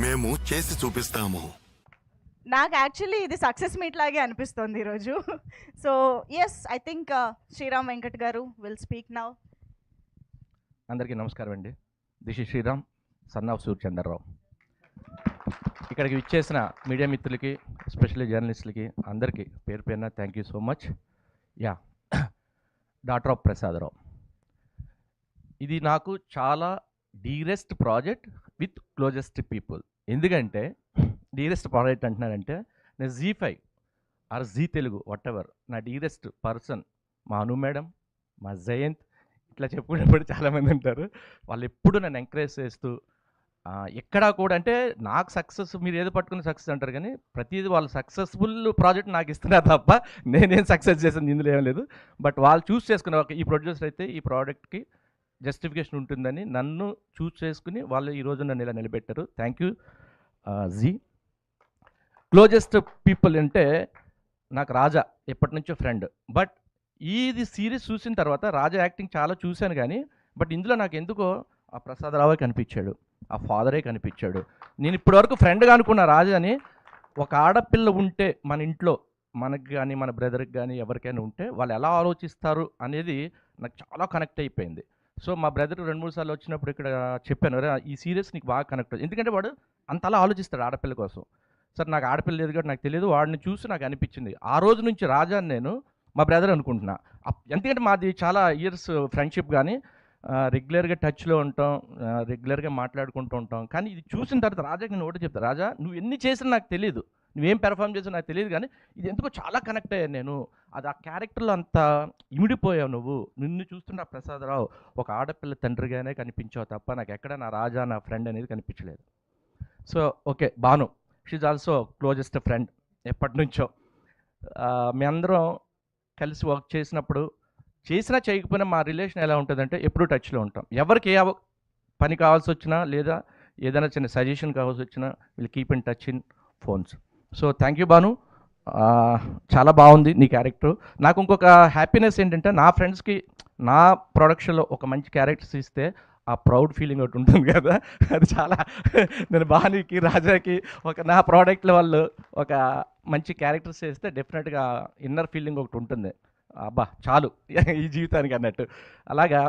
మేము చేసి చూపిస్తాము. నాకు యాక్చువల్లీ ఇది సక్సెస్ మీట్ లాగే అనిపిస్తుంది ఈరోజు. So yes, I think Sriram Venkat garu will speak now. అందరికీ నమస్కారం అండి. This is Sriram, son of Suryachandrarao. ఇక్కడికి విచ్చేసిన మీడియా మిత్రులకి, ఎస్పెషల్లీ జర్నలిస్టులకి అందరికీ పేరు పేరున thank you so much. Yeah, daughter of Prasadarao, ఇది నాకు చాలా dearest project with closest people. ఎందుకంటే డీరెస్ట్ ప్రాజెక్ట్ అంటున్నానంటే నేను Zee five or Zee Telugu whatever, నా డీరెస్ట్ పర్సన్ మా అను మేడం, మా జయంత్, ఇట్లా చెప్పుకునేప్పుడు చాలామంది ఉంటారు. వాళ్ళు ఎప్పుడు నన్ను ఎంకరేజ్ చేస్తూ ఎక్కడా కూడా, అంటే నాకు సక్సెస్ మీరు ఏదో పట్టుకుని సక్సెస్ అంటారు కానీ ప్రతిదీ వాళ్ళు సక్సెస్ఫుల్ ప్రాజెక్ట్ నాకు ఇస్తున్నారు తప్ప నేనేం సక్సెస్ చేసింది ఇందులో ఏం లేదు. బట్ వాళ్ళు చూస్ చేసుకునే ఒక ఈ ప్రొడ్యూసర్ అయితే ఈ ప్రోడక్ట్కి జస్టిఫికేషన్ ఉంటుందని నన్ను చూస్ చేసుకుని వాళ్ళు ఈరోజు నన్ను ఇలా నిలబెట్టారు. Thank you ji. Closest people అంటే నాకు రాజా ఎప్పటి నుంచో ఫ్రెండ్. బట్ ఇది సిరీస్ చూసిన తర్వాత రాజా యాక్టింగ్ చాలా చూశాను కానీ బట్ ఇందులో నాకు ఎందుకో ఆ ప్రసాదరావే కనిపించాడు, ఆ ఫాదరే కనిపించాడు. నేను ఇప్పటివరకు ఫ్రెండ్గా అనుకున్న రాజాని, ఒక ఆడపిల్ల ఉంటే మన ఇంట్లో మనకి కానీ మన బ్రదర్కి కానీ ఎవరికైనా ఉంటే వాళ్ళు ఎలా ఆలోచిస్తారు అనేది నాకు చాలా కనెక్ట్ అయిపోయింది. సో మా బ్రదర్ 2-3 సార్లు వచ్చినప్పుడు ఇక్కడ చెప్పాను, ఈ సీరియస్ నీకు బాగా కనెక్ట్ అవుతుంది, ఎందుకంటే వాడు అంతలా ఆలోచిస్తాడు ఆడపిల్ల కోసం. సార్ నాకు ఆడపిల్ల లేదు కాబట్టి నాకు తెలియదు, వాడిని చూసి నాకు అనిపించింది. ఆ రోజు నుంచి రాజాని నేను మా బ్రదర్ అనుకుంటున్నా. ఎందుకంటే మాది చాలా ఇయర్స్ ఫ్రెండ్షిప్, కానీ రెగ్యులర్గా టచ్లో ఉంటాం, రెగ్యులర్గా మాట్లాడుకుంటూ ఉంటాం. కానీ ఇది చూసిన తర్వాత రాజాకి నేను ఒకటి చెప్తాను, రాజా నువ్వు ఎన్ని చేసినా నాకు తెలియదు, నువ్వేం పెర్ఫామ్ చేసినా నాకు తెలియదు, కానీ ఇది ఎందుకో చాలా కనెక్ట్ అయ్యాను నేను. అది ఆ క్యారెక్టర్లో అంత ఇమిడిపోయావు నువ్వు. నిన్ను చూస్తున్న ప్రసాదరావు ఒక ఆడపిల్ల తండ్రిగానే కనిపించావు తప్ప నాకు ఎక్కడ నా రాజా నా ఫ్రెండ్ అనేది కనిపించలేదు. So okay, Bhanu, she's also closest friend ఎప్పటి నుంచో. మీ అందరం కలిసి వర్క్ చేసినప్పుడు చేసినా చేయకపోయినా మా రిలేషన్ ఎలా ఉంటుందంటే ఎప్పుడూ టచ్లో ఉంటాం. ఎవరికి ఏ పని కావాల్సి వచ్చినా లేదా ఏదైనా చిన్న సజెషన్ కావాల్సి వచ్చినా వీళ్ళు keep in touch in phones. So thank you Bhanu, చాలా బాగుంది నీ క్యారెక్టర్. నాకు ఇంకొక హ్యాపీనెస్ ఏంటంటే నా ఫ్రెండ్స్కి నా ప్రొడక్షన్లో ఒక మంచి క్యారెక్టర్స్ ఇస్తే ఆ ప్రౌడ్ ఫీలింగ్ ఒకటి ఉంటుంది కదా, అది చాలా నేను భానుకి రాజాకి ఒక నా ప్రోడక్ట్లో వాళ్ళు ఒక మంచి క్యారెక్టర్స్ చేస్తే డెఫినెట్గా ఇన్నర్ ఫీలింగ్ ఒకటి ఉంటుంది, అబ్బా చాలు ఈ జీవితానికి అన్నట్టు. అలాగా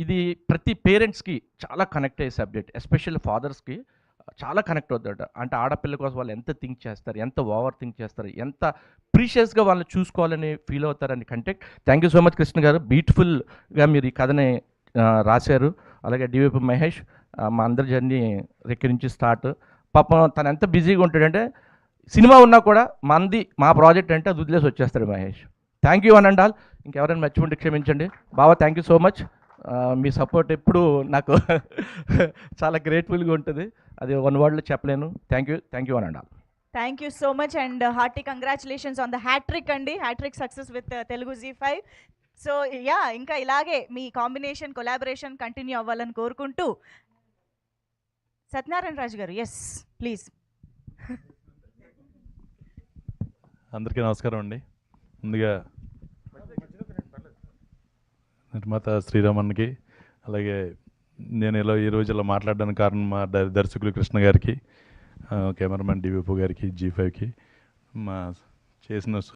ఇది ప్రతి పేరెంట్స్కి చాలా కనెక్ట్ అయ్యే సబ్జెక్ట్, ఎస్పెషల్లీ ఫాదర్స్కి చాలా కనెక్ట్ అవుతాడు. అంటే ఆడపిల్ల కోసం వాళ్ళు ఎంత థింక్ చేస్తారు, ఎంత ఓవర్ థింక్ చేస్తారు, ఎంత ప్రీషియస్గా వాళ్ళని చూసుకోవాలని ఫీల్ అవుతారని contact. Thank you so much Krishna గారు, బ్యూటిఫుల్గా మీరు ఈ కథని రాశారు. అలాగే డివిపి మహేష్, మా అందరి జర్నీ రెక్కి నుంచి స్టార్ట్. పాపం తను ఎంత బిజీగా ఉంటాడంటే సినిమా ఉన్నా కూడా మా ప్రాజెక్ట్ అంటే అది వదిలేసి వచ్చేస్తాడు Mahesh. Thank you one and all. ఇంకెవరైనా మర్చిపోండి క్షమించండి. బావా థ్యాంక్ యూ సో మచ్, మీ సపోర్ట్ ఎప్పుడు నాకు చాలా గ్రేట్ఫుల్గా ఉంటుంది, అది వన్ వర్డ్లో చెప్పలేను. Thank you one and all. Thank you so much and hearty congratulations on the hattrick అండి, hattrick success with Telugu Zee five. So yeah, ఇంకా ఇలాగే మీ కాంబినేషన్ కొలాబరేషన్ కంటిన్యూ అవ్వాలని కోరుకుంటూ సత్యనారాయణ రాజు గారు, ఎస్ ప్లీజ్. అందరికీ నమస్కారం అండి. ముందుగా నిర్మాత శ్రీరామన్కి, అలాగే నేను ఈ రోజు ఇలా మాట్లాడడానికి కారణం మా దర్శకులు కృష్ణ గారికి, కెమెరామెన్ డివిపో గారికి, జీ5కి, మా చేసిన